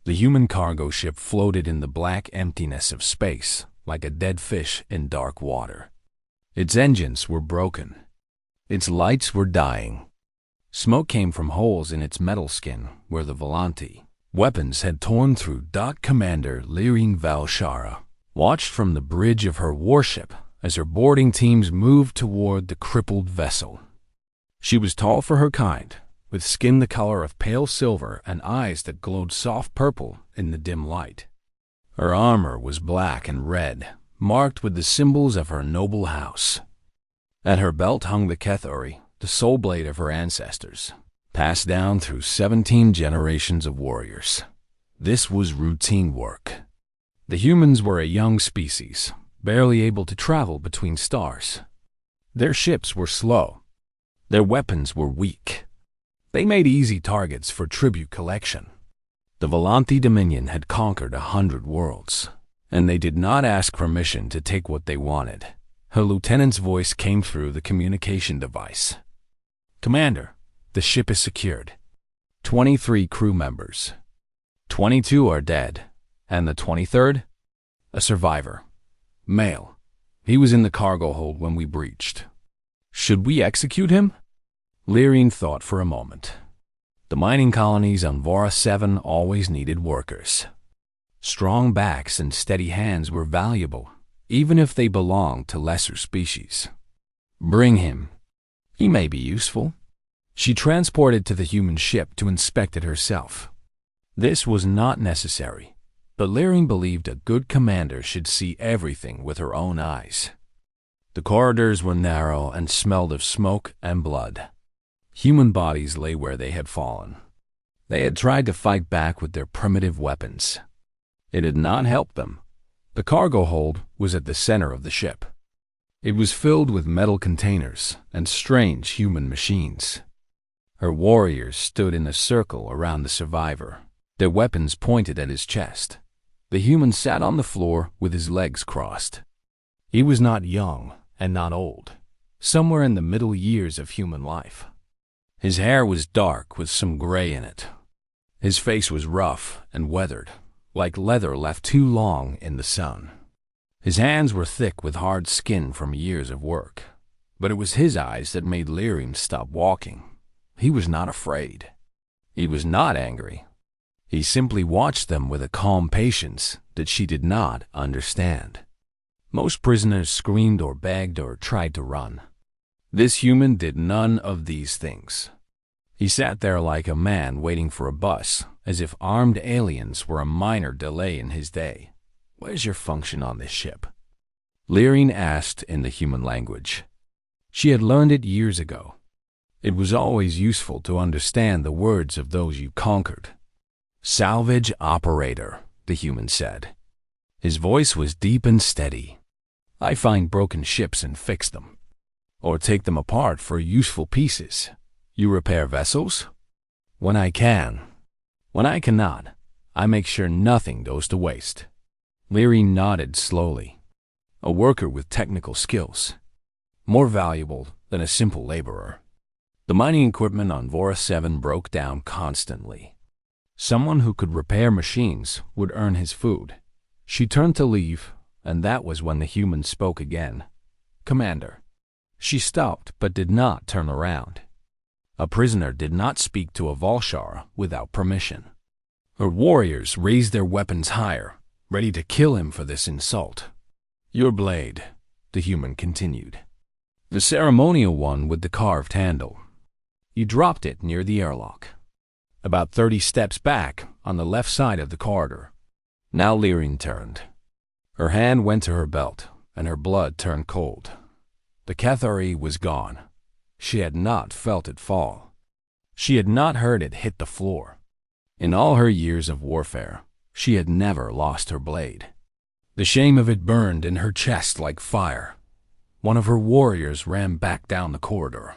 The human cargo ship floated in the black emptiness of space, like a dead fish in dark water. Its engines were broken. Its lights were dying. Smoke came from holes in its metal skin where the Volanti weapons had torn through. Commander Lyrin Valshara watched from the bridge of her warship as her boarding teams moved toward the crippled vessel. She was tall for her kind, with skin the color of pale silver and eyes that glowed soft purple in the dim light. Her armor was black and red, marked with the symbols of her noble house. At her belt hung the Kethori, the soul blade of her ancestors, passed down through 17 generations of warriors. This was routine work. The humans were a young species, barely able to travel between stars. Their ships were slow. Their weapons were weak. They made easy targets for tribute collection. The Volanti Dominion had conquered 100 worlds, and they did not ask permission to take what they wanted. Her lieutenant's voice came through the communication device. "Commander, the ship is secured. 23 crew members. 22 are dead, and the 23rd? A survivor. Male. He was in the cargo hold when we breached. Should we execute him?" Lyrin thought for a moment. The mining colonies on Vora 7 always needed workers. Strong backs and steady hands were valuable, even if they belonged to lesser species. "Bring him. He may be useful." She transported to the human ship to inspect it herself. This was not necessary, but Lyrin believed a good commander should see everything with her own eyes. The corridors were narrow and smelled of smoke and blood. Human bodies lay where they had fallen. They had tried to fight back with their primitive weapons. It had not helped them. The cargo hold was at the center of the ship. It was filled with metal containers and strange human machines. Her warriors stood in a circle around the survivor, their weapons pointed at his chest. The human sat on the floor with his legs crossed. He was not young and not old, somewhere in the middle years of human life. His hair was dark with some gray in it. His face was rough and weathered, like leather left too long in the sun. His hands were thick with hard skin from years of work, but it was his eyes that made Lyrin stop walking. He was not afraid. He was not angry. He simply watched them with a calm patience that she did not understand. Most prisoners screamed or begged or tried to run. This human did none of these things. He sat there like a man waiting for a bus, as if armed aliens were a minor delay in his day. "Where's your function on this ship?" Lyrin asked in the human language. She had learned it years ago. It was always useful to understand the words of those you conquered. "Salvage operator," the human said. His voice was deep and steady. "I find broken ships and fix them, or take them apart for useful pieces. You repair vessels?" "When I can. When I cannot, I make sure nothing goes to waste." Lyrin nodded slowly. A worker with technical skills, more valuable than a simple laborer. The mining equipment on Vora 7 broke down constantly. Someone who could repair machines would earn his food. She turned to leave, and that was when the human spoke again. "Commander." She stopped but did not turn around. A prisoner did not speak to a Valshara without permission. Her warriors raised their weapons higher, ready to kill him for this insult. "Your blade," the human continued. "The ceremonial one with the carved handle. You dropped it near the airlock, about 30 steps back on the left side of the corridor." Now Lyrin turned. Her hand went to her belt, and her blood turned cold. The Kethori was gone. She had not felt it fall. She had not heard it hit the floor. In all her years of warfare, she had never lost her blade. The shame of it burned in her chest like fire. One of her warriors ran back down the corridor.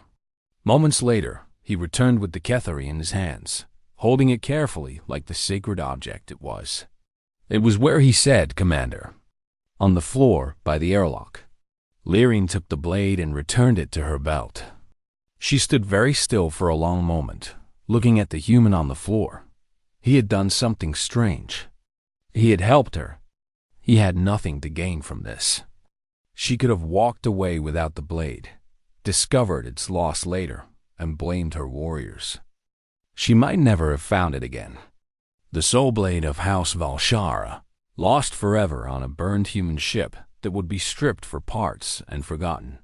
Moments later, he returned with the Kethori in his hands, holding it carefully like the sacred object it was. "It was where he said, Commander. On the floor by the airlock." Lyrin took the blade and returned it to her belt. She stood very still for a long moment, looking at the human on the floor. He had done something strange. He had helped her. He had nothing to gain from this. She could have walked away without the blade, discovered its loss later, and blamed her warriors. She might never have found it again. The soul blade of House Valshara, lost forever on a burned human ship that would be stripped for parts and forgotten.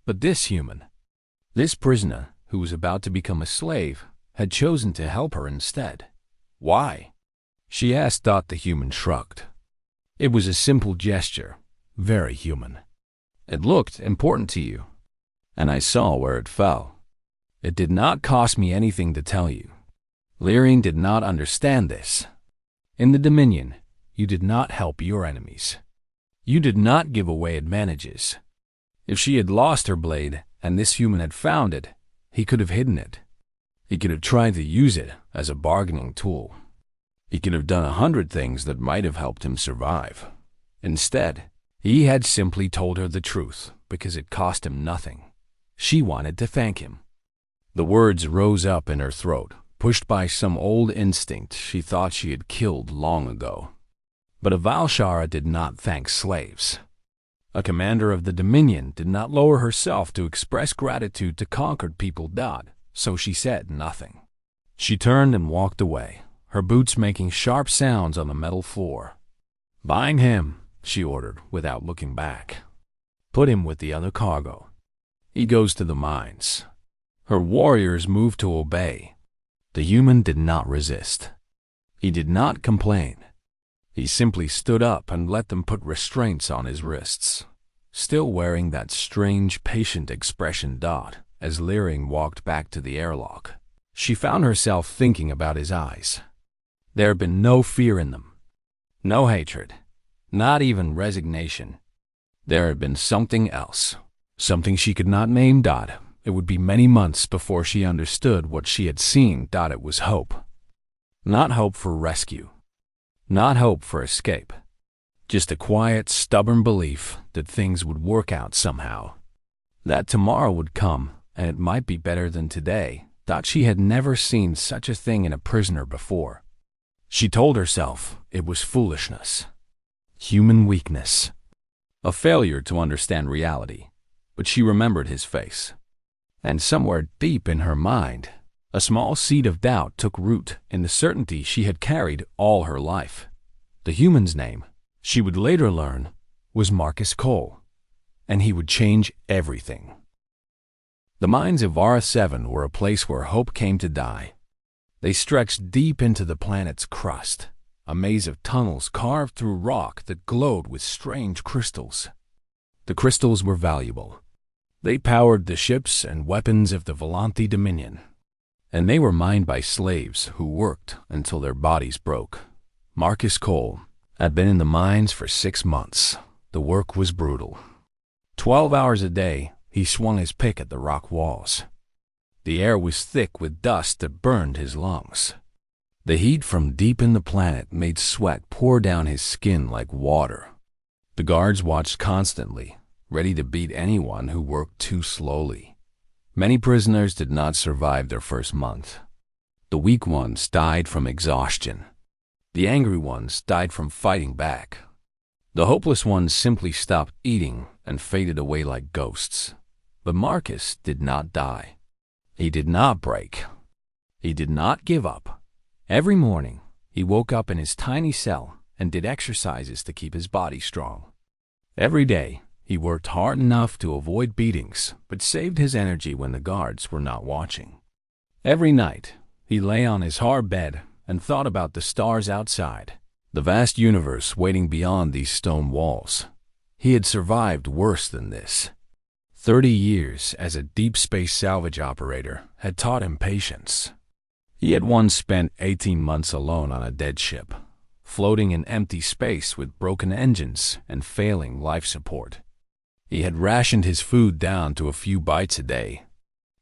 But this human, this prisoner who was about to become a slave, had chosen to help her instead. Why? She asked. The human shrugged. It was a simple gesture, very human. It looked important to you, and I saw where it fell. It did not cost me anything to tell you. Lyrian did not understand this. In the Dominion, you did not help your enemies. You did not give away advantages. If she had lost her blade and this human had found it, he could have hidden it. He could have tried to use it as a bargaining tool. He could have done 100 things that might have helped him survive. Instead, he had simply told her the truth because it cost him nothing. She wanted to thank him. The words rose up in her throat, pushed by some old instinct she thought she had killed long ago. But a Valshara did not thank slaves. A commander of the Dominion did not lower herself to express gratitude to conquered people. So she said nothing. She turned and walked away, her boots making sharp sounds on the metal floor. "Bind him," she ordered without looking back. "Put him with the other cargo. He goes to the mines." Her warriors moved to obey. The human did not resist. He did not complain. He simply stood up and let them put restraints on his wrists, still wearing that strange, patient expression. As Lyrian walked back to the airlock, she found herself thinking about his eyes. There had been no fear in them, no hatred, not even resignation. There had been something else, something she could not name. It would be many months before she understood what she had seen. It was hope. Not hope for rescue, not hope for escape, just a quiet, stubborn belief that things would work out somehow, that tomorrow would come and it might be better than today. She had never seen such a thing in a prisoner before. She told herself it was foolishness, human weakness, a failure to understand reality. But she remembered his face. And somewhere deep in her mind, a small seed of doubt took root in the certainty she had carried all her life. The human's name, she would later learn, was Marcus Cole, and he would change everything. The mines of Vara 7 were a place where hope came to die. They stretched deep into the planet's crust, a maze of tunnels carved through rock that glowed with strange crystals. The crystals were valuable. They powered the ships and weapons of the Volanthi Dominion, and they were mined by slaves who worked until their bodies broke. Marcus Cole had been in the mines for 6 months. The work was brutal. 12 hours a day, he swung his pick at the rock walls. The air was thick with dust that burned his lungs. The heat from deep in the planet made sweat pour down his skin like water. The guards watched constantly, ready to beat anyone who worked too slowly. Many prisoners did not survive their first month. The weak ones died from exhaustion. The angry ones died from fighting back. The hopeless ones simply stopped eating and faded away like ghosts. But Marcus did not die. He did not break. He did not give up. Every morning, he woke up in his tiny cell and did exercises to keep his body strong. Every day, he worked hard enough to avoid beatings, but saved his energy when the guards were not watching. Every night, he lay on his hard bed and thought about the stars outside, the vast universe waiting beyond these stone walls. He had survived worse than this. 30 years as a deep space salvage operator had taught him patience. He had once spent 18 months alone on a dead ship, floating in empty space with broken engines and failing life support. He had rationed his food down to a few bites a day.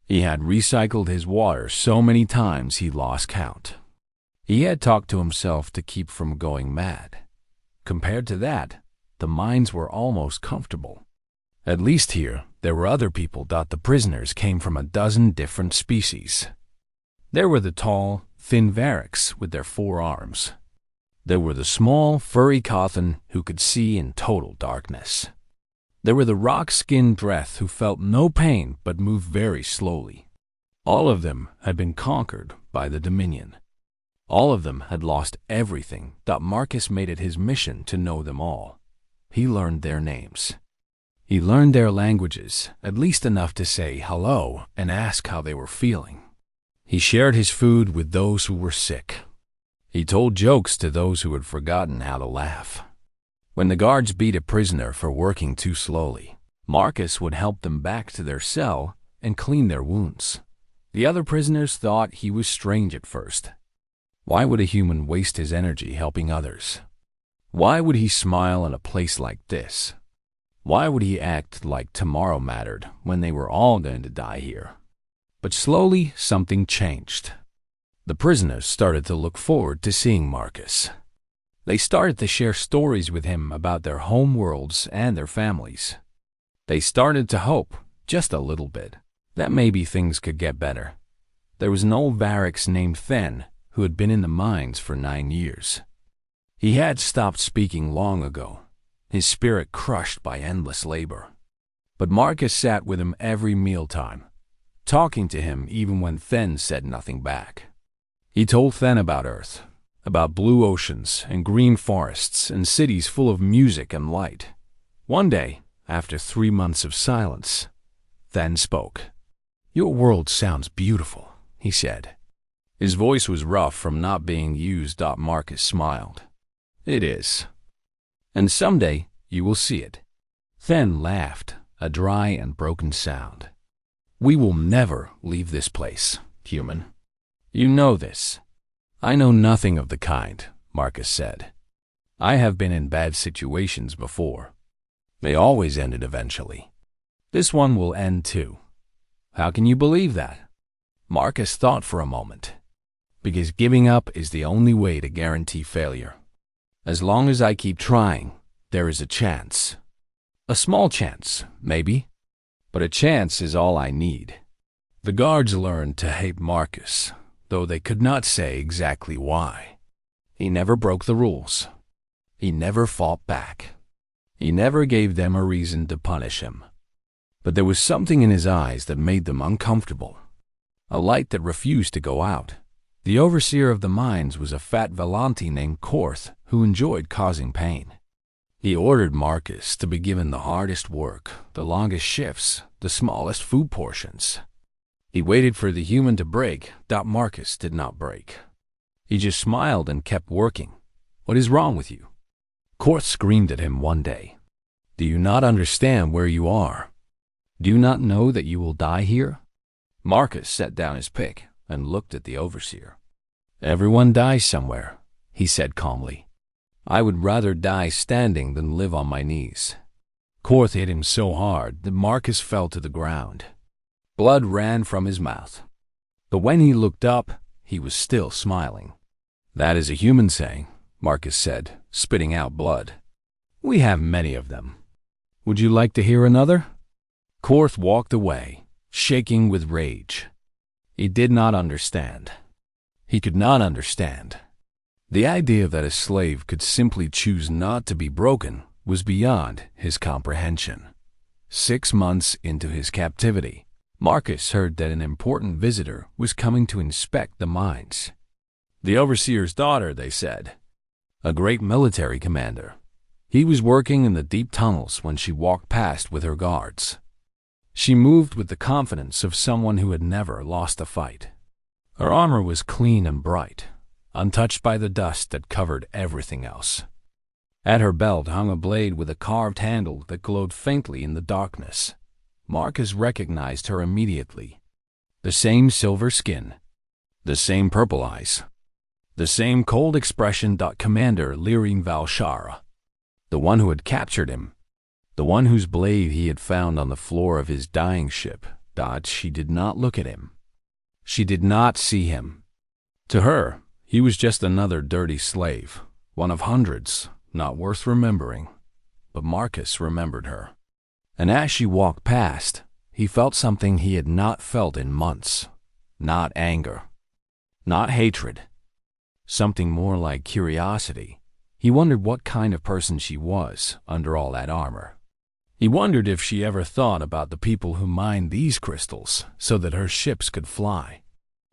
He had recycled his water so many times he lost count. He had talked to himself to keep from going mad. Compared to that, the mines were almost comfortable. At least here, there were other people. The prisoners came from a dozen different species. There were the tall, thin Variks with their 4 arms. There were the small, furry Cothan who could see in total darkness. There were the rock-skinned Dreth who felt no pain but moved very slowly. All of them had been conquered by the Dominion. All of them had lost everything. Marcus made it his mission to know them all. He learned their names. He learned their languages, at least enough to say hello and ask how they were feeling. He shared his food with those who were sick. He told jokes to those who had forgotten how to laugh. When the guards beat a prisoner for working too slowly, Marcus would help them back to their cell and clean their wounds. The other prisoners thought he was strange at first. Why would a human waste his energy helping others? Why would he smile in a place like this? Why would he act like tomorrow mattered when they were all going to die here? But slowly, something changed. The prisoners started to look forward to seeing Marcus. They started to share stories with him about their home worlds and their families. They started to hope, just a little bit, that maybe things could get better. There was an old Variks named Then who had been in the mines for 9 years. He had stopped speaking long ago, his spirit crushed by endless labor. But Marcus sat with him every mealtime, talking to him even when Then said nothing back. He told Then about Earth, about blue oceans and green forests and cities full of music and light. One day, after 3 months of silence, Then spoke. "Your world sounds beautiful," he said. His voice was rough from not being used. Marcus smiled. "It is. And someday you will see it." Then laughed, a dry and broken sound. "We will never leave this place, human. You know this." "I know nothing of the kind," Marcus said. "I have been in bad situations before. They always ended eventually. This one will end too." "How can you believe that?" Marcus thought for a moment. "Because giving up is the only way to guarantee failure. As long as I keep trying, there is a chance. A small chance, maybe, but a chance is all I need." The guards learned to hate Marcus, though they could not say exactly why. He never broke the rules. He never fought back. He never gave them a reason to punish him. But there was something in his eyes that made them uncomfortable, a light that refused to go out. The overseer of the mines was a fat Valanti named Korth who enjoyed causing pain. He ordered Marcus to be given the hardest work, the longest shifts, the smallest food portions. He waited for the human to break. Marcus did not break. He just smiled and kept working. "What is wrong with you?" Korth screamed at him one day. "Do you not understand where you are? Do you not know that you will die here?" Marcus set down his pick and looked at the overseer. "Everyone dies somewhere," he said calmly. "I would rather die standing than live on my knees." Korth hit him so hard that Marcus fell to the ground. Blood ran from his mouth. But when he looked up, he was still smiling. "That is a human saying," Marcus said, spitting out blood. "We have many of them. Would you like to hear another?" Korth walked away, shaking with rage. He did not understand. He could not understand. The idea that a slave could simply choose not to be broken was beyond his comprehension. 6 months into his captivity, Marcus heard that an important visitor was coming to inspect the mines. The overseer's daughter, they said. A great military commander. He was working in the deep tunnels when she walked past with her guards. She moved with the confidence of someone who had never lost a fight. Her armor was clean and bright, untouched by the dust that covered everything else. At her belt hung a blade with a carved handle that glowed faintly in the darkness. Marcus recognized her immediately. The same silver skin, the same purple eyes, the same cold expression. Commander Lirin Valshara, the one who had captured him, the one whose blade he had found on the floor of his dying ship. She did not look at him. She did not see him. To her, he was just another dirty slave, one of hundreds, not worth remembering. But Marcus remembered her. And as she walked past, he felt something he had not felt in months. Not anger. not hatred. Something more like curiosity. He wondered what kind of person she was under all that armor. He wondered if she ever thought about the people who mined these crystals so that her ships could fly.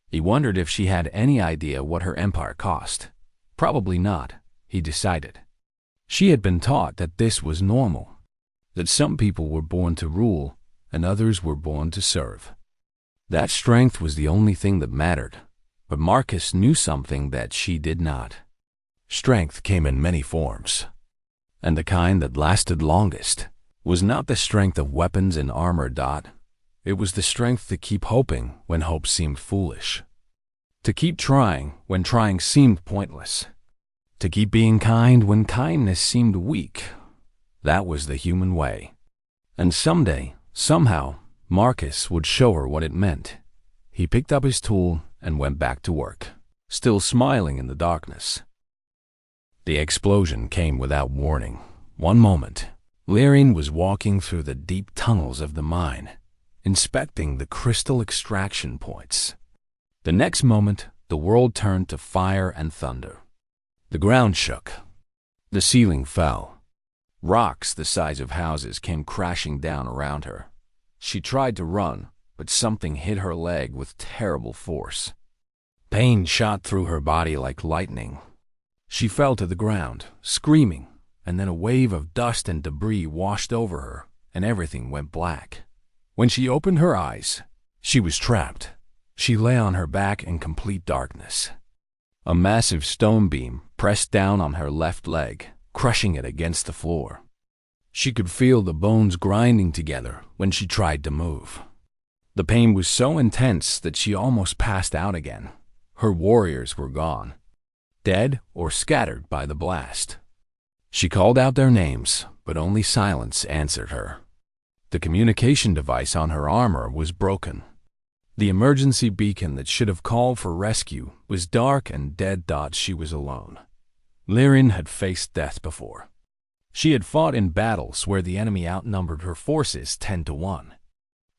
He wondered if she had any idea what her empire cost. Probably not, he decided. She had been taught that this was normal, that some people were born to rule and others were born to serve. That strength was the only thing that mattered, but Marcus knew something that she did not. Strength came in many forms, and the kind that lasted longest was not the strength of weapons and armor. It was the strength to keep hoping when hope seemed foolish, to keep trying when trying seemed pointless, to keep being kind when kindness seemed weak. That was the human way. And someday, somehow, Marcus would show her what it meant. He picked up his tool and went back to work, still smiling in the darkness. The explosion came without warning. One moment, Lyrian was walking through the deep tunnels of the mine, inspecting the crystal extraction points. The next moment, the world turned to fire and thunder. The ground shook. The ceiling fell. Rocks the size of houses came crashing down around her. She tried to run, but something hit her leg with terrible force. Pain shot through her body like lightning. She fell to the ground, screaming, and then a wave of dust and debris washed over her, and everything went black. When she opened her eyes, she was trapped. She lay on her back in complete darkness. A massive stone beam pressed down on her left leg, crushing it against the floor. She could feel the bones grinding together when she tried to move. The pain was so intense that she almost passed out again. Her warriors were gone, dead or scattered by the blast. She called out their names, but only silence answered her. The communication device on her armor was broken. The emergency beacon that should have called for rescue was dark and dead. She was alone. Lyrian had faced death before. She had fought in battles where the enemy outnumbered her forces 10-1.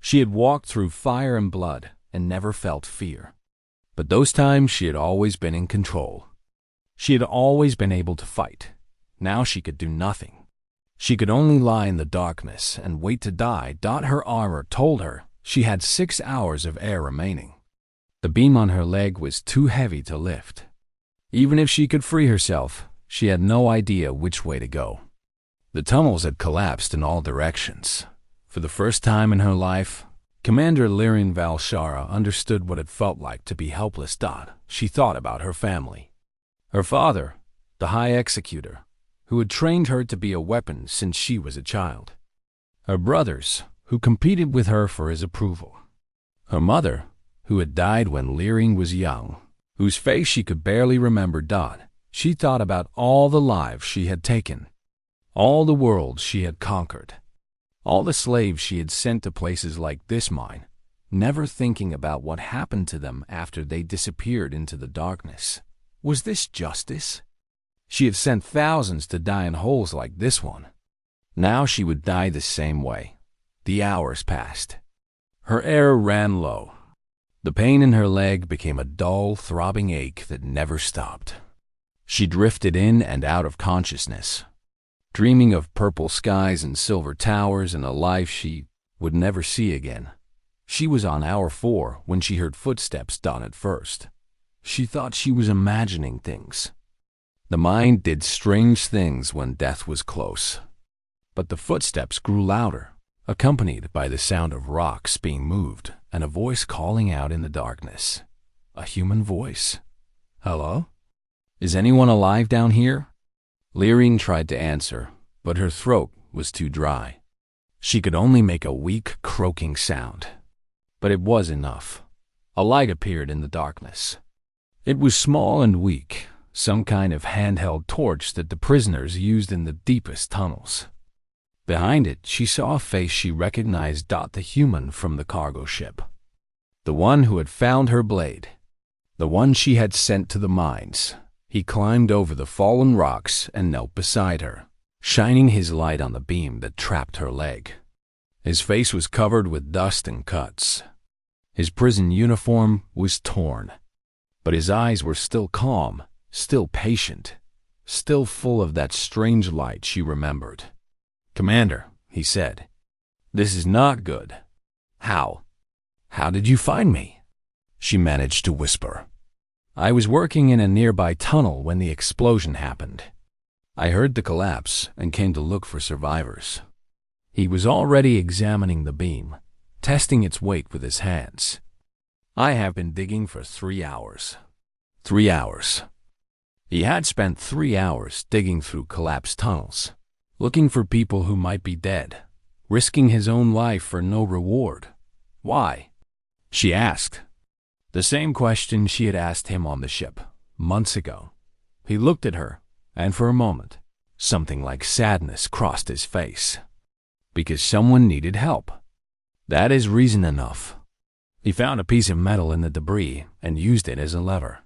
She had walked through fire and blood and never felt fear. But those times she had always been in control. She had always been able to fight. Now she could do nothing. She could only lie in the darkness and wait to die. Her armor told her she had 6 hours of air remaining. The beam on her leg was too heavy to lift. Even if she could free herself, she had no idea which way to go. The tunnels had collapsed in all directions. For the first time in her life, Commander Lyrian Valshara understood what it felt like to be helpless. She thought about her family. Her father, the High Executor, who had trained her to be a weapon since she was a child. Her brothers, who competed with her for his approval. Her mother, who had died when Lyrian was young, whose face she could barely remember. She thought about all the lives she had taken, all the worlds she had conquered, all the slaves she had sent to places like this mine, never thinking about what happened to them after they disappeared into the darkness. Was this justice? She had sent thousands to die in holes like this one. Now she would die the same way. The hours passed. Her air ran low. The pain in her leg became a dull, throbbing ache that never stopped. She drifted in and out of consciousness, dreaming of purple skies and silver towers and a life she would never see again. She was on hour 4 when she heard footsteps. At first, she thought she was imagining things. The mind did strange things when death was close. But the footsteps grew louder, accompanied by the sound of rocks being moved and a voice calling out in the darkness. A human voice. Hello? Is anyone alive down here? Lyrian tried to answer, but her throat was too dry. She could only make a weak, croaking sound. But it was enough. A light appeared in the darkness. It was small and weak, some kind of handheld torch that the prisoners used in the deepest tunnels. Behind it, she saw a face she recognized. The human from the cargo ship. The one who had found her blade. The one she had sent to the mines. He climbed over the fallen rocks and knelt beside her, shining his light on the beam that trapped her leg. His face was covered with dust and cuts. His prison uniform was torn. But his eyes were still calm, still patient, still full of that strange light she remembered. "Commander," he said, "this is not good." "How? How did you find me?" she managed to whisper. "I was working in a nearby tunnel when the explosion happened. I heard the collapse and came to look for survivors." He was already examining the beam, testing its weight with his hands. "I have been digging for 3 hours." 3 hours. He had spent 3 hours digging through collapsed tunnels, looking for people who might be dead, risking his own life for no reward. Why? She asked. The same question she had asked him on the ship, months ago. He looked at her, and for a moment, something like sadness crossed his face. Because someone needed help. That is reason enough. He found a piece of metal in the debris and used it as a lever.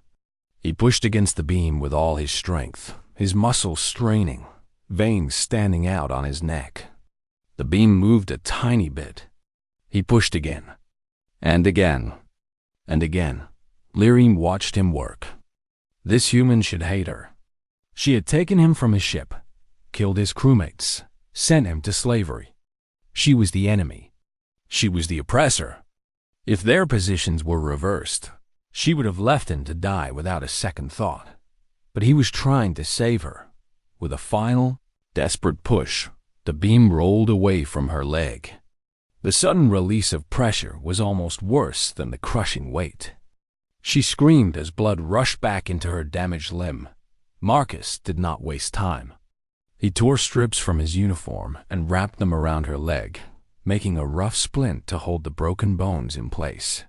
He pushed against the beam with all his strength, his muscles straining, veins standing out on his neck. The beam moved a tiny bit. He pushed again, and again, and again. Lyrian watched him work. This human should hate her. She had taken him from his ship, killed his crewmates, sent him to slavery. She was the enemy. She was the oppressor. If their positions were reversed, she would have left him to die without a second thought. But he was trying to save her. With a final, desperate push, the beam rolled away from her leg. The sudden release of pressure was almost worse than the crushing weight. She screamed as blood rushed back into her damaged limb. Marcus did not waste time. He tore strips from his uniform and wrapped them around her leg, making a rough splint to hold the broken bones in place.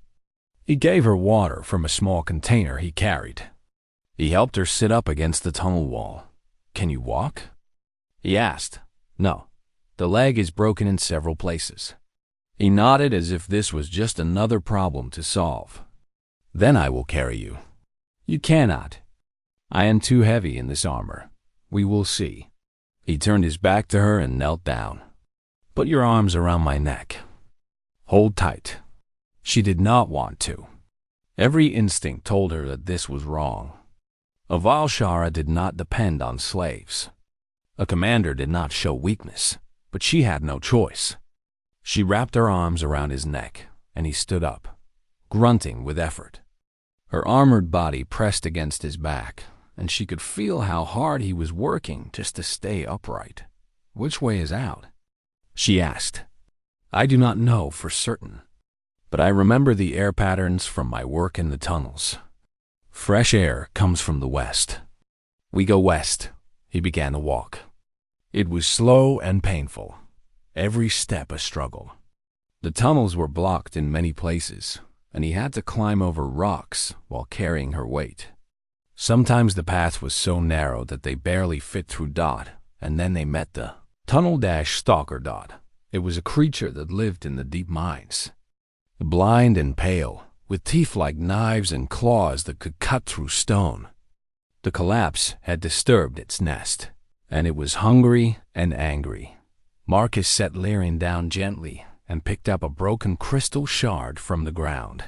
He gave her water from a small container he carried. He helped her sit up against the tunnel wall. "Can you walk?" he asked. "No. The leg is broken in several places." He nodded as if this was just another problem to solve. "Then I will carry you." "You cannot. I am too heavy in this armor. We will see." He turned his back to her and knelt down. "Put your arms around my neck. Hold tight." She did not want to. Every instinct told her that this was wrong. A Valshara did not depend on slaves. A commander did not show weakness, but she had no choice. She wrapped her arms around his neck, and he stood up, grunting with effort. Her armored body pressed against his back, and she could feel how hard he was working just to stay upright. "Which way is out?" she asked. "I do not know for certain, but I remember the air patterns from my work in the tunnels. Fresh air comes from the west." "We go west." He began to walk. It was slow and painful, every step a struggle. The tunnels were blocked in many places, and he had to climb over rocks while carrying her weight. Sometimes the path was so narrow that they barely fit through Dot, and then they met the tunnel-stalker Dot. It was a creature that lived in the deep mines. Blind and pale, with teeth like knives and claws that could cut through stone. The collapse had disturbed its nest, and it was hungry and angry. Marcus set Lyrian down gently and picked up a broken crystal shard from the ground.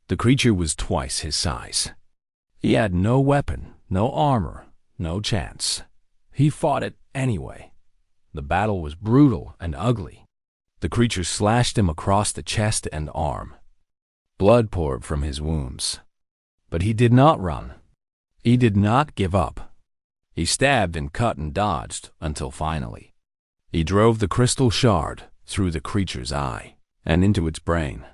The creature was twice his size. He had no weapon, no armor, no chance. He fought it anyway. The battle was brutal and ugly. The creature slashed him across the chest and arm. Blood poured from his wounds. But he did not run. He did not give up. He stabbed and cut and dodged until finally, he drove the crystal shard through the creature's eye and into its brain.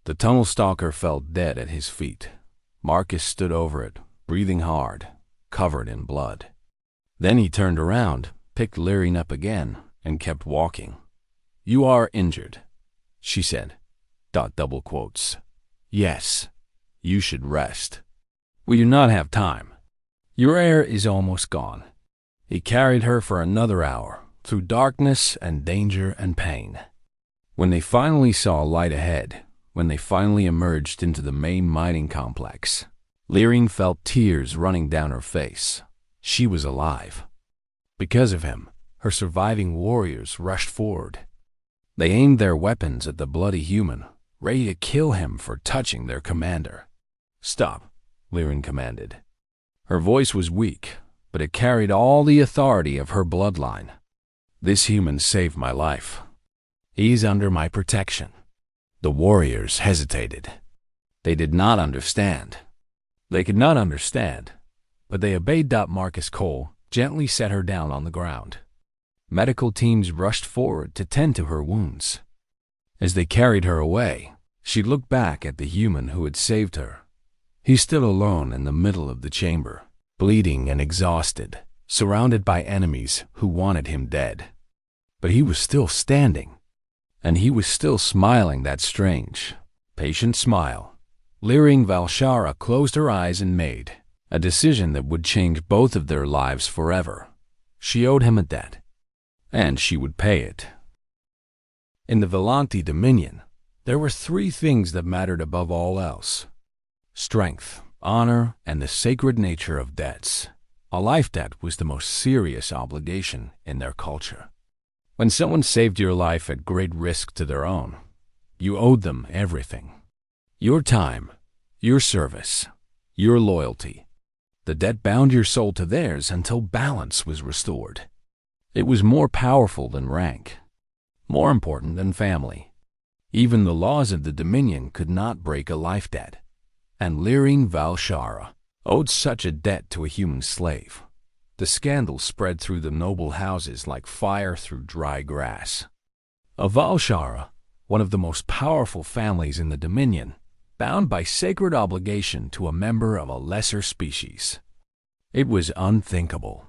The tunnel stalker fell dead at his feet. Marcus stood over it, breathing hard, covered in blood. Then he turned around, picked Lyrian up again, and kept walking. "You are injured," she said. Double quotes. "Yes, you should rest. We do not have time. Your air is almost gone." He carried her for another hour, through darkness and danger and pain. When they finally saw light ahead, when they finally emerged into the main mining complex, Lyrian felt tears running down her face. She was alive. Because of him, her surviving warriors rushed forward. They aimed their weapons at the bloody human, ready to kill him for touching their commander. "Stop. Liren commanded. Her voice was weak, but it carried all the authority of her bloodline. This human saved my life. He's under my protection. The warriors hesitated. They did not understand. They could not understand, but they obeyed. Marcus Cole gently set her down on the ground. Medical teams rushed forward to tend to her wounds. As they carried her away, she looked back at the human who had saved her. He stood alone in the middle of the chamber, bleeding and exhausted, surrounded by enemies who wanted him dead. But he was still standing, and he was still smiling that strange, patient smile. Liren Valshara closed her eyes and made a decision that would change both of their lives forever. She owed him a debt, and she would pay it. In the Volanti Dominion, there were three things that mattered above all else: strength, honor, and the sacred nature of debts. A life debt was the most serious obligation in their culture. When someone saved your life at great risk to their own, you owed them everything. Your time, your service, your loyalty. The debt bound your soul to theirs until balance was restored. It was more powerful than rank, more important than family. Even the laws of the Dominion could not break a life debt, and Liren Valshara owed such a debt to a human slave. The scandal spread through the noble houses like fire through dry grass. A Valshara, one of the most powerful families in the Dominion, bound by sacred obligation to a member of a lesser species. It was unthinkable.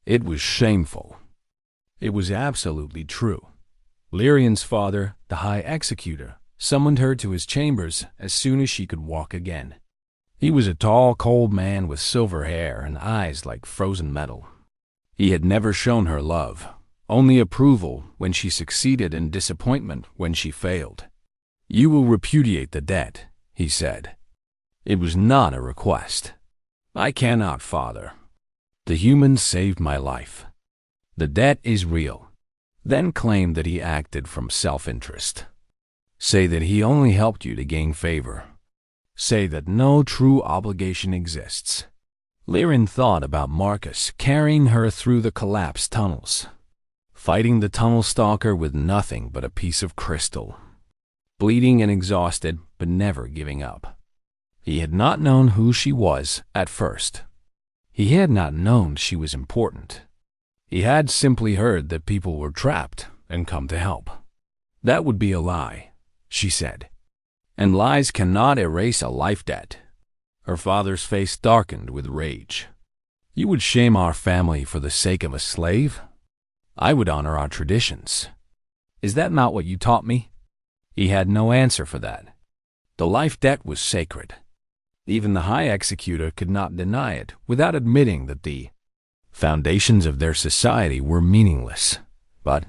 It was shameful. It was absolutely true. Liren's father, the High Executor, summoned her to his chambers as soon as she could walk again. He was a tall, cold man with silver hair and eyes like frozen metal. He had never shown her love, only approval when she succeeded and disappointment when she failed. "You will repudiate the debt," he said. It was not a request. "I cannot, father. The human saved my life. The debt is real." Then claim that he acted from self-interest. Say that he only helped you to gain favor. Say that no true obligation exists. Liren thought about Marcus carrying her through the collapsed tunnels, fighting the tunnel stalker with nothing but a piece of crystal, bleeding and exhausted but never giving up. He had not known who she was at first. He had not known she was important. He had simply heard that people were trapped and come to help. That would be a lie, she said. And lies cannot erase a life debt. Her father's face darkened with rage. "You would shame our family for the sake of a slave? I would honor our traditions. Is that not what you taught me?" He had no answer for that. The life debt was sacred. Even the High Executor could not deny it without admitting that the foundations of their society were meaningless. But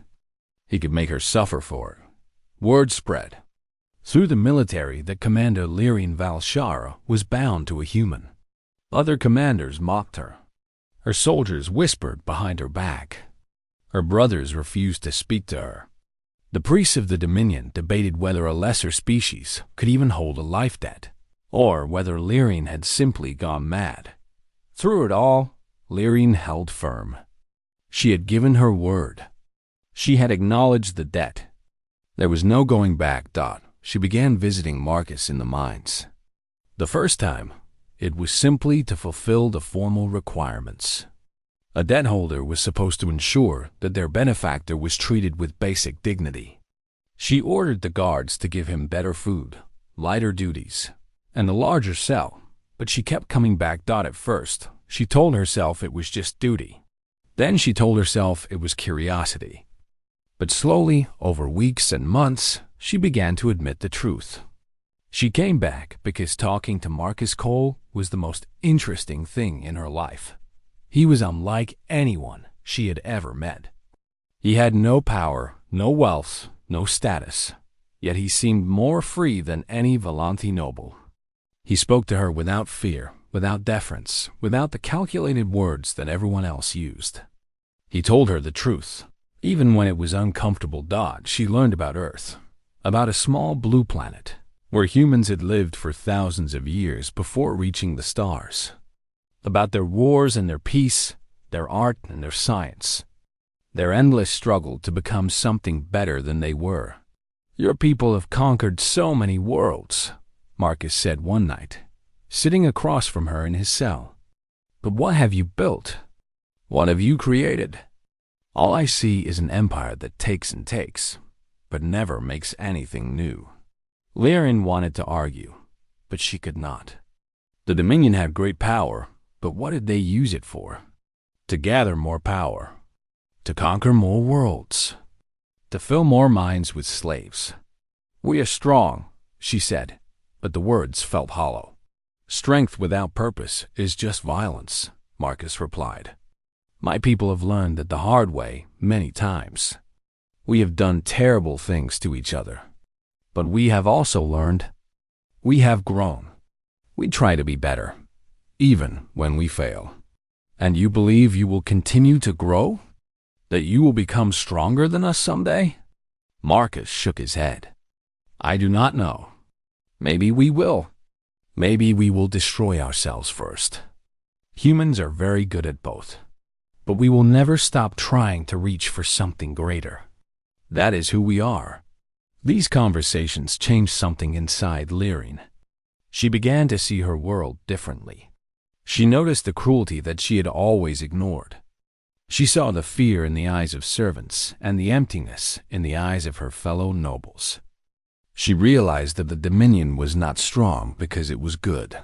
he could make her suffer for it. Word spread through the military that Commander Liren Valshara was bound to a human. Other commanders mocked her. Her soldiers whispered behind her back. Her brothers refused to speak to her. The priests of the Dominion debated whether a lesser species could even hold a life debt, or whether Liren had simply gone mad. Through it all, Liren held firm. She had given her word. She had acknowledged the debt. There was no going back. She began visiting Marcus in the mines. The first time, it was simply to fulfill the formal requirements. A debt holder was supposed to ensure that their benefactor was treated with basic dignity. She ordered the guards to give him better food, lighter duties, and a larger cell, but she kept coming back. At first, she told herself it was just duty. Then she told herself it was curiosity. But slowly, over weeks and months, she began to admit the truth. She came back because talking to Marcus Cole was the most interesting thing in her life. He was unlike anyone she had ever met. He had no power, no wealth, no status, yet he seemed more free than any Volanti noble. He spoke to her without fear, without deference, without the calculated words that everyone else used. He told her the truth, even when it was uncomfortable. She learned about Earth, about a small blue planet, where humans had lived for thousands of years before reaching the stars, about their wars and their peace, their art and their science, their endless struggle to become something better than they were. "Your people have conquered so many worlds," Marcus said one night, sitting across from her in his cell. "But what have you built? What have you created? All I see is an empire that takes and takes, but never makes anything new." Lyrin wanted to argue, but she could not. The Dominion had great power, but what did they use it for? To gather more power, to conquer more worlds, to fill more minds with slaves. "We are strong," she said, but the words felt hollow. "Strength without purpose is just violence," Marcus replied. "My people have learned that the hard way many times. We have done terrible things to each other, but we have also learned. We have grown. We try to be better, even when we fail." "And you believe you will continue to grow? That you will become stronger than us someday?" Marcus shook his head. "I do not know. Maybe we will. Maybe we will destroy ourselves first. Humans are very good at both. But we will never stop trying to reach for something greater. That is who we are." These conversations changed something inside Lyrin. She began to see her world differently. She noticed the cruelty that she had always ignored. She saw the fear in the eyes of servants and the emptiness in the eyes of her fellow nobles. She realized that the Dominion was not strong because it was good.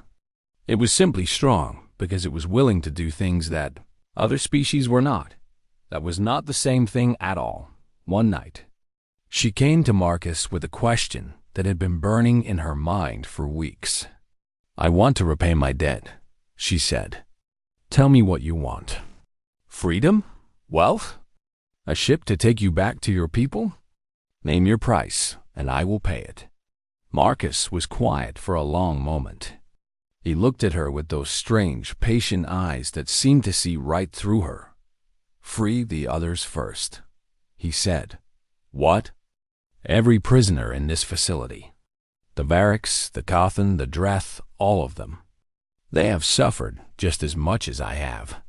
It was simply strong because it was willing to do things that other species were not. That was not the same thing at all. One night, she came to Marcus with a question that had been burning in her mind for weeks. "I want to repay my debt," she said. "Tell me what you want. Freedom? Wealth? A ship to take you back to your people? Name your price, and I will pay it." Marcus was quiet for a long moment. He looked at her with those strange, patient eyes that seemed to see right through her. "Free the others first," he said. "What?" "Every prisoner in this facility. The Variks, the Kothan, the Dreth, all of them. They have suffered just as much as I have.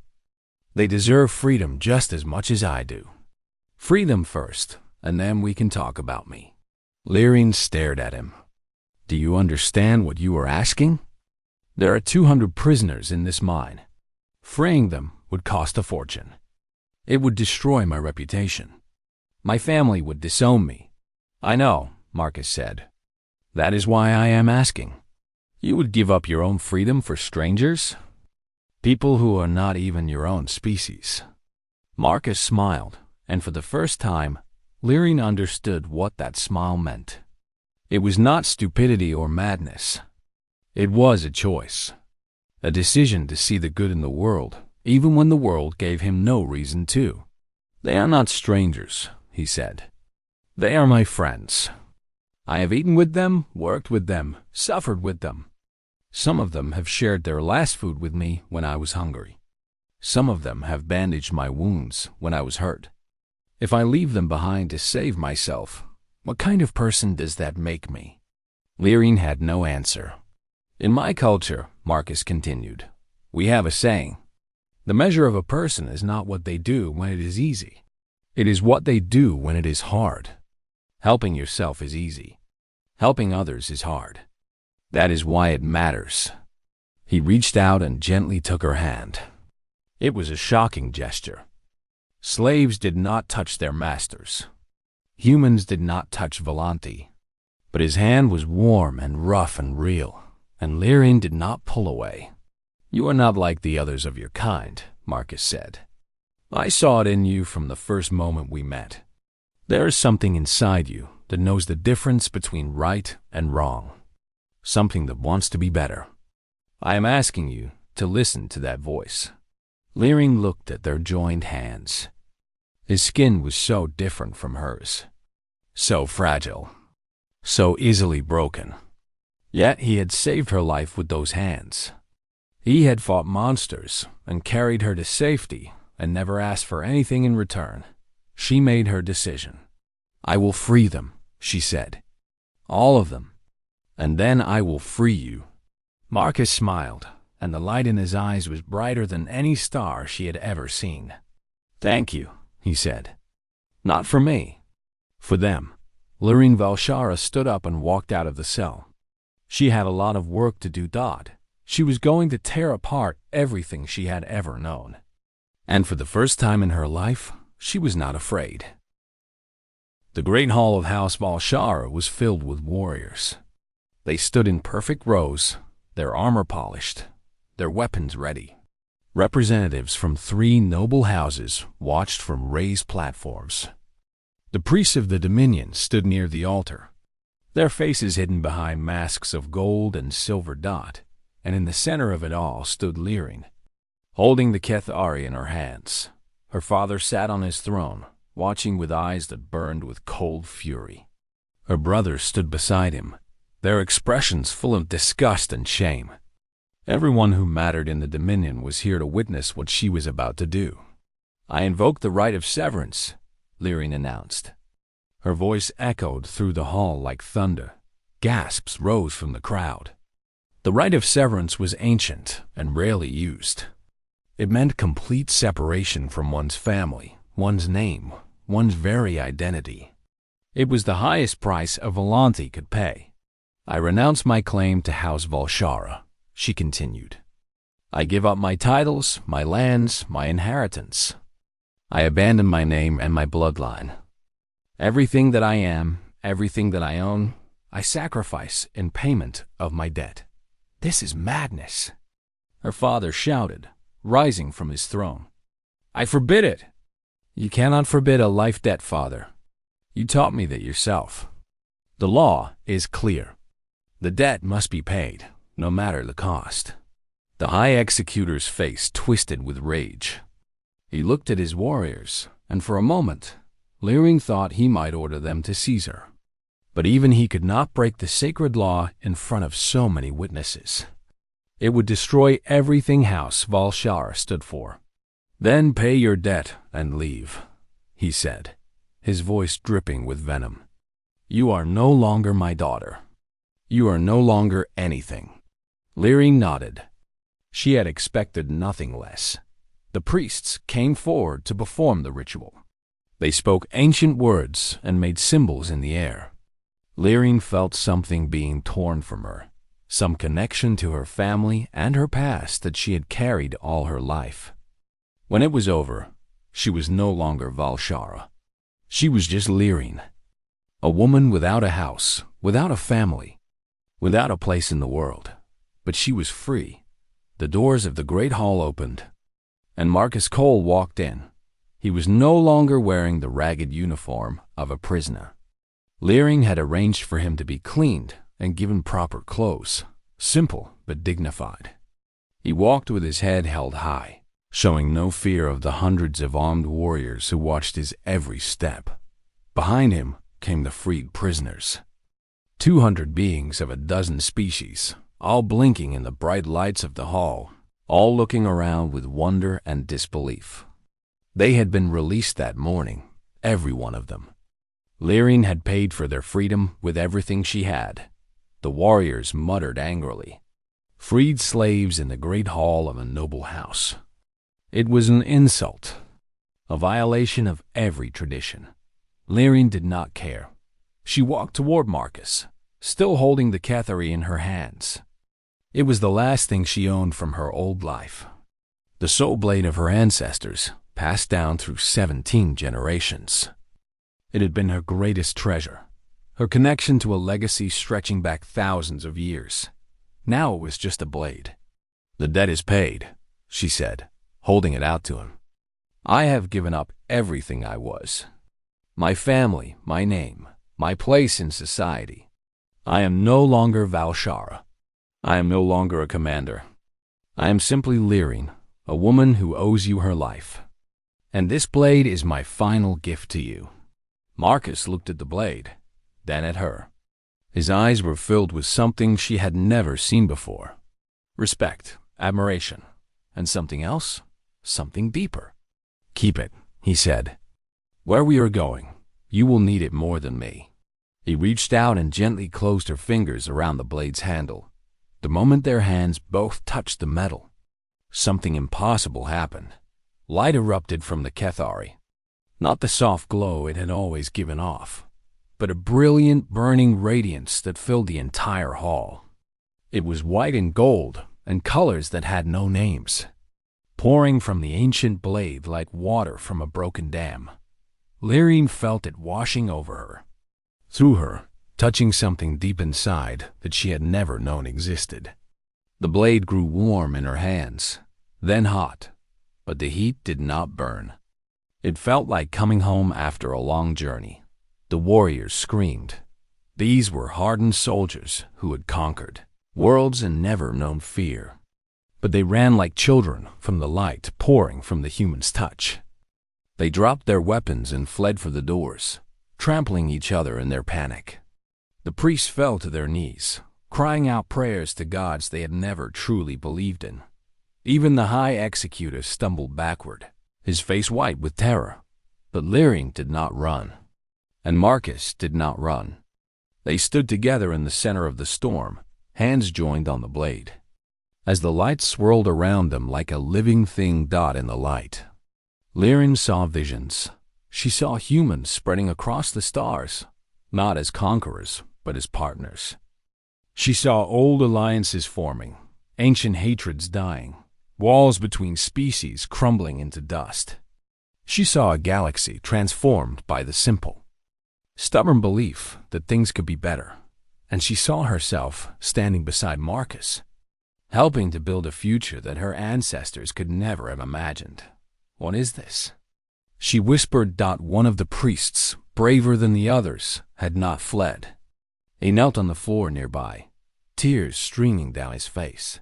They deserve freedom just as much as I do. Free them first, and then we can talk about me." Lyrin stared at him. "Do you understand what you are asking? There are 200 prisoners in this mine. Freeing them would cost a fortune. It would destroy my reputation. My family would disown me." "I know," Marcus said. "That is why I am asking. You would give up your own freedom for strangers? People who are not even your own species." Marcus smiled, and for the first time, Lyrin understood what that smile meant. It was not stupidity or madness. It was a choice. A decision to see the good in the world, even when the world gave him no reason to. "They are not strangers," he said. "They are my friends. I have eaten with them, worked with them, suffered with them. Some of them have shared their last food with me when I was hungry. Some of them have bandaged my wounds when I was hurt. If I leave them behind to save myself, what kind of person does that make me?" Lyrin had no answer. "In my culture," Marcus continued, "we have a saying. The measure of a person is not what they do when it is easy. It is what they do when it is hard. Helping yourself is easy. Helping others is hard. That is why it matters." He reached out and gently took her hand. It was a shocking gesture. Slaves did not touch their masters. Humans did not touch Volanti. But his hand was warm and rough and real, and Lyrin did not pull away. "You are not like the others of your kind," Marcus said. "I saw it in you from the first moment we met. There is something inside you that knows the difference between right and wrong. Something that wants to be better. I am asking you to listen to that voice." Lyrin looked at their joined hands. His skin was so different from hers. So fragile. So easily broken. Yet he had saved her life with those hands. He had fought monsters and carried her to safety and never asked for anything in return. She made her decision. "I will free them," she said. "All of them. and then I will free you." Marcus smiled, and the light in his eyes was brighter than any star she had ever seen. "Thank you," he said. "Not for me. For them." Lurine Valshara stood up and walked out of the cell. She had a lot of work to do. She was going to tear apart everything she had ever known. And for the first time in her life, she was not afraid. The great hall of House Valshara was filled with warriors. They stood in perfect rows, their armor polished, their weapons ready. Representatives from 3 noble houses watched from raised platforms. The priests of the Dominion stood near the altar, their faces hidden behind masks of gold and silver, and in the center of it all stood Lyrine, holding the Kethari in her hands. Her father sat on his throne, watching with eyes that burned with cold fury. Her brothers stood beside him, their expressions full of disgust and shame. Everyone who mattered in the Dominion was here to witness what she was about to do. "I invoke the right of severance," Lyrine announced. Her voice echoed through the hall like thunder. Gasps rose from the crowd. The right of severance was ancient and rarely used. It meant complete separation from one's family, one's name, one's very identity. It was the highest price a Volante could pay. "I renounce my claim to House Valshara," she continued. "I give up my titles, my lands, my inheritance. I abandon my name and my bloodline. Everything that I am, everything that I own, I sacrifice in payment of my debt." "This is madness," her father shouted, rising from his throne. "I forbid it." "You cannot forbid a life debt, father. You taught me that yourself. The law is clear. The debt must be paid, no matter the cost." The High Executor's face twisted with rage. He looked at his warriors, and for a moment, Lyrine thought he might order them to seize her. But even he could not break the sacred law in front of so many witnesses. It would destroy everything House Valshara stood for. "Then pay your debt and leave," he said, his voice dripping with venom. "You are no longer my daughter. You are no longer anything." Lyrine nodded. She had expected nothing less. The priests came forward to perform the ritual. They spoke ancient words and made symbols in the air. Lyrine felt something being torn from her, some connection to her family and her past that she had carried all her life. When it was over, she was no longer Valshara. She was just Lyrine, a woman without a house, without a family, without a place in the world. But she was free. The doors of the great hall opened, and Marcus Cole walked in. He was no longer wearing the ragged uniform of a prisoner. Lyrine had arranged for him to be cleaned and given proper clothes, simple but dignified. He walked with his head held high, showing no fear of the hundreds of armed warriors who watched his every step. Behind him came the freed prisoners. 200 beings of a dozen species, all blinking in the bright lights of the hall, all looking around with wonder and disbelief. They had been released that morning, every one of them. Lyrine had paid for their freedom with everything she had. The warriors muttered angrily. Freed slaves in the great hall of a noble house. It was an insult, a violation of every tradition. Lyrine did not care. She walked toward Marcus, still holding the Kethari in her hands. It was the last thing she owned from her old life. The soul blade of her ancestors, passed down through 17 generations. It had been her greatest treasure, her connection to a legacy stretching back thousands of years. Now it was just a blade. "The debt is paid," she said, holding it out to him. "I have given up everything I was. My family, my name, my place in society. I am no longer Valshara. I am no longer a commander. I am simply Lyrine, a woman who owes you her life. And this blade is my final gift to you." Marcus looked at the blade, then at her. His eyes were filled with something she had never seen before. Respect, admiration, and something else, something deeper. "Keep it," he said. "Where we are going, you will need it more than me." He reached out and gently closed her fingers around the blade's handle. The moment their hands both touched the metal, something impossible happened. Light erupted from the Kethari. Not the soft glow it had always given off, but a brilliant, burning radiance that filled the entire hall. It was white and gold, and colors that had no names, pouring from the ancient blade like water from a broken dam. Lyrian felt it washing over her, through her, touching something deep inside that she had never known existed. The blade grew warm in her hands, then hot, but the heat did not burn. It felt like coming home after a long journey. The warriors screamed. These were hardened soldiers who had conquered worlds and never known fear. But they ran like children from the light pouring from the human's touch. They dropped their weapons and fled for the doors, trampling each other in their panic. The priests fell to their knees, crying out prayers to gods they had never truly believed in. Even the High Executor stumbled backward, his face white with terror. But Lyrian did not run, and Marcus did not run. They stood together in the center of the storm, hands joined on the blade. As the light swirled around them like a living thing dot in the light, Lyrian saw visions. She saw humans spreading across the stars, not as conquerors, but as partners. She saw old alliances forming, ancient hatreds dying, walls between species crumbling into dust. She saw a galaxy transformed by the simple, stubborn belief that things could be better, and she saw herself standing beside Marcus, helping to build a future that her ancestors could never have imagined. What is this? She whispered. One of the priests, braver than the others, had not fled. He knelt on the floor nearby, tears streaming down his face.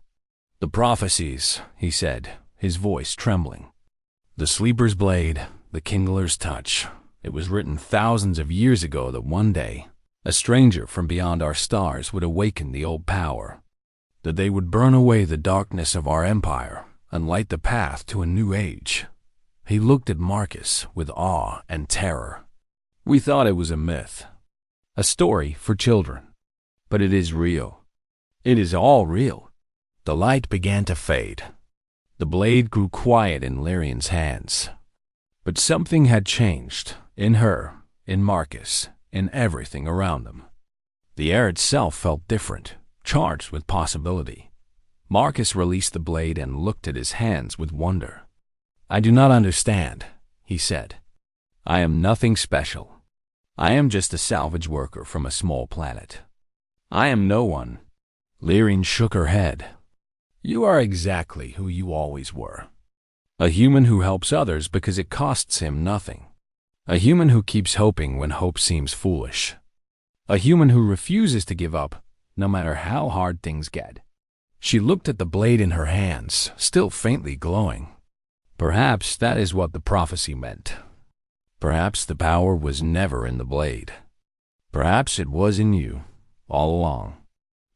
The prophecies, he said, his voice trembling. The sleeper's blade, the kindler's touch. It was written thousands of years ago that one day, a stranger from beyond our stars would awaken the old power, that they would burn away the darkness of our empire and light the path to a new age. He looked at Marcus with awe and terror. We thought it was a myth, a story for children, but it is real. It is all real. The light began to fade. The blade grew quiet in Lyrian's hands. But something had changed, in her, in Marcus, in everything around them. The air itself felt different, charged with possibility. Marcus released the blade and looked at his hands with wonder. I do not understand, he said. I am nothing special. I am just a salvage worker from a small planet. I am no one. Lyrian shook her head. You are exactly who you always were. A human who helps others because it costs him nothing. A human who keeps hoping when hope seems foolish. A human who refuses to give up, no matter how hard things get. She looked at the blade in her hands, still faintly glowing. Perhaps that is what the prophecy meant. Perhaps the power was never in the blade. Perhaps it was in you, all along.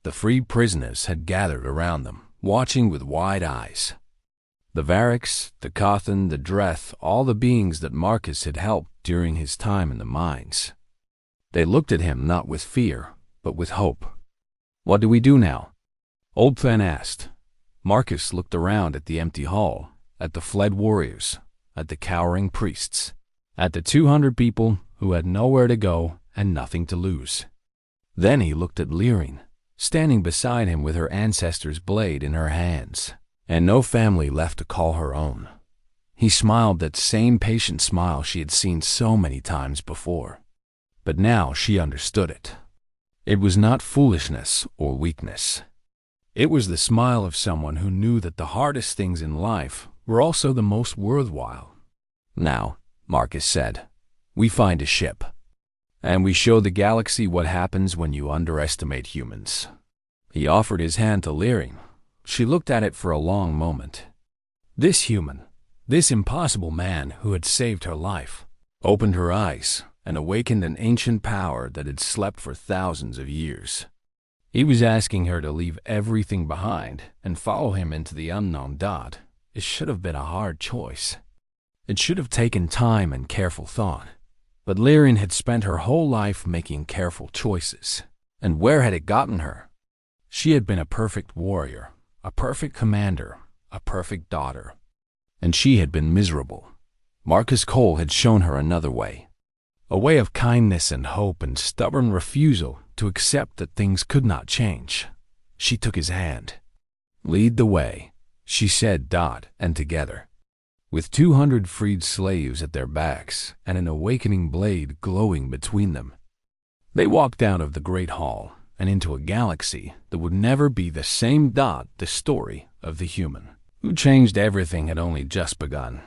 The freed prisoners had gathered around them, watching with wide eyes. The Variks, the Kothan, the Dreth, all the beings that Marcus had helped during his time in the mines. They looked at him not with fear, but with hope. What do we do now? Old Fen asked. Marcus looked around at the empty hall, at the fled warriors, at the cowering priests, at the 200 people who had nowhere to go and nothing to lose. Then he looked at Lyrian, standing beside him with her ancestor's blade in her hands, and no family left to call her own. He smiled that same patient smile she had seen so many times before. But now she understood it. It was not foolishness or weakness. It was the smile of someone who knew that the hardest things in life were also the most worthwhile. Now, Marcus said, we find a ship, and we show the galaxy what happens when you underestimate humans. He offered his hand to Lyrian. She looked at it for a long moment. This human, this impossible man who had saved her life, opened her eyes and awakened an ancient power that had slept for thousands of years. He was asking her to leave everything behind and follow him into the unknown. It should have been a hard choice. It should have taken time and careful thought. But Lyrian had spent her whole life making careful choices. And where had it gotten her? She had been a perfect warrior, a perfect commander, a perfect daughter. And she had been miserable. Marcus Cole had shown her another way. A way of kindness and hope and stubborn refusal to accept that things could not change. She took his hand. "Lead the way," she said, and together, with 200 freed slaves at their backs and an awakening blade glowing between them, they walked out of the great hall and into a galaxy that would never be the same. The story of the human who changed everything had only just begun.